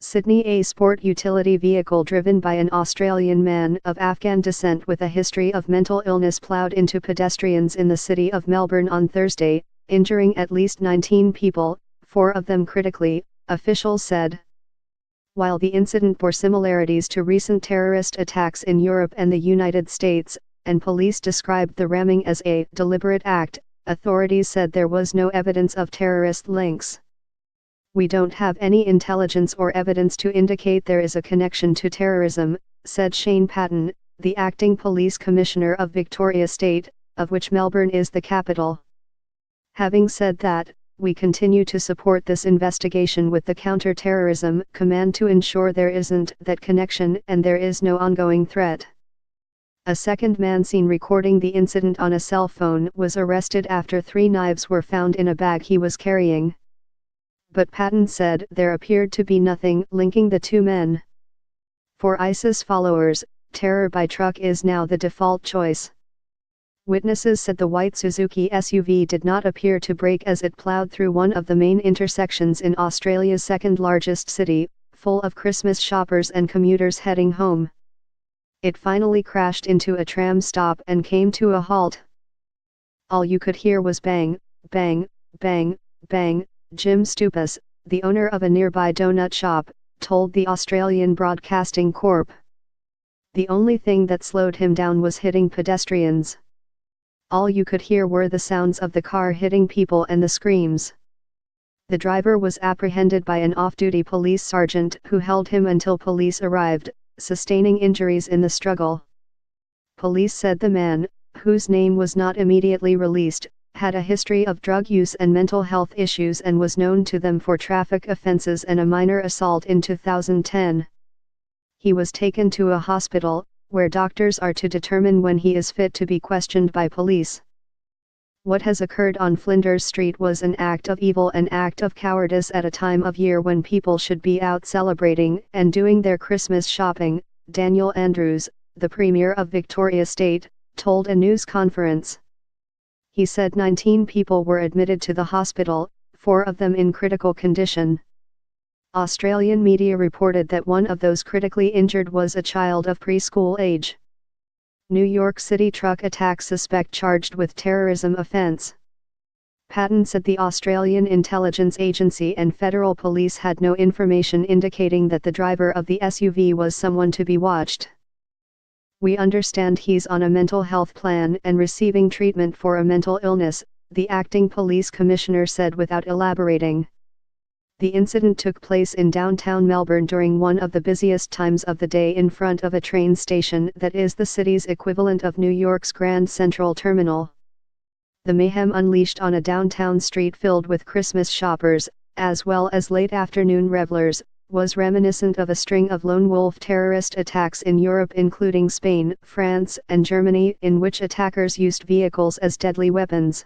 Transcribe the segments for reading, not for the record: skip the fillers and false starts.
Sydney. A sport utility vehicle driven by an Australian man of Afghan descent with a history of mental illness plowed into pedestrians in the city of Melbourne on Thursday, injuring at least 19 people, 4 of them critically, officials said. While the incident bore similarities to recent terrorist attacks in Europe and the United States, and police described the ramming as a deliberate act, authorities said there was no evidence of terrorist links. "We don't have any intelligence or evidence to indicate there is a connection to terrorism," said Shane Patton, the acting police commissioner of Victoria State, of which Melbourne is the capital. Having said that, we continue to support this investigation with the Counter-Terrorism Command to ensure there isn't that connection and there is no ongoing threat. A second man seen recording the incident on a cell phone was arrested after 3 knives were found in a bag he was carrying. But Patton said there appeared to be nothing linking the 2 men. For ISIS followers, terror by truck is now the default choice. Witnesses said the white Suzuki SUV did not appear to brake as it plowed through one of the main intersections in Australia's second-largest city, full of Christmas shoppers and commuters heading home. It finally crashed into a tram stop and came to a halt. All you could hear was bang, bang, bang, bang. Jim Stupas, the owner of a nearby donut shop, told the Australian Broadcasting Corp. The only thing that slowed him down was hitting pedestrians. All you could hear were the sounds of the car hitting people and the screams. The driver was apprehended by an off-duty police sergeant who held him until police arrived, sustaining injuries in the struggle. Police said the man, whose name was not immediately released, had a history of drug use and mental health issues and was known to them for traffic offenses and a minor assault in 2010. He was taken to a hospital, where doctors are to determine when he is fit to be questioned by police. What has occurred on Flinders Street was an act of evil, an act of cowardice at a time of year when people should be out celebrating and doing their Christmas shopping, Daniel Andrews, the Premier of Victoria State, told a news conference. He said 19 people were admitted to the hospital, 4 of them in critical condition. Australian media reported that one of those critically injured was a child of preschool age. New York City truck attack suspect charged with terrorism offense. Patton said the Australian Intelligence Agency and federal police had no information indicating that the driver of the SUV was someone to be watched. "We understand he's on a mental health plan and receiving treatment for a mental illness," the acting police commissioner said without elaborating. The incident took place in downtown Melbourne during one of the busiest times of the day in front of a train station that is the city's equivalent of New York's Grand Central Terminal. The mayhem unleashed on a downtown street filled with Christmas shoppers, as well as late afternoon revelers, was reminiscent of a string of lone wolf terrorist attacks in Europe including Spain, France, and Germany, in which attackers used vehicles as deadly weapons.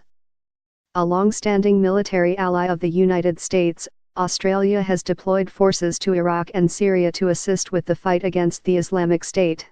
A long-standing military ally of the United States, Australia has deployed forces to Iraq and Syria to assist with the fight against the Islamic State.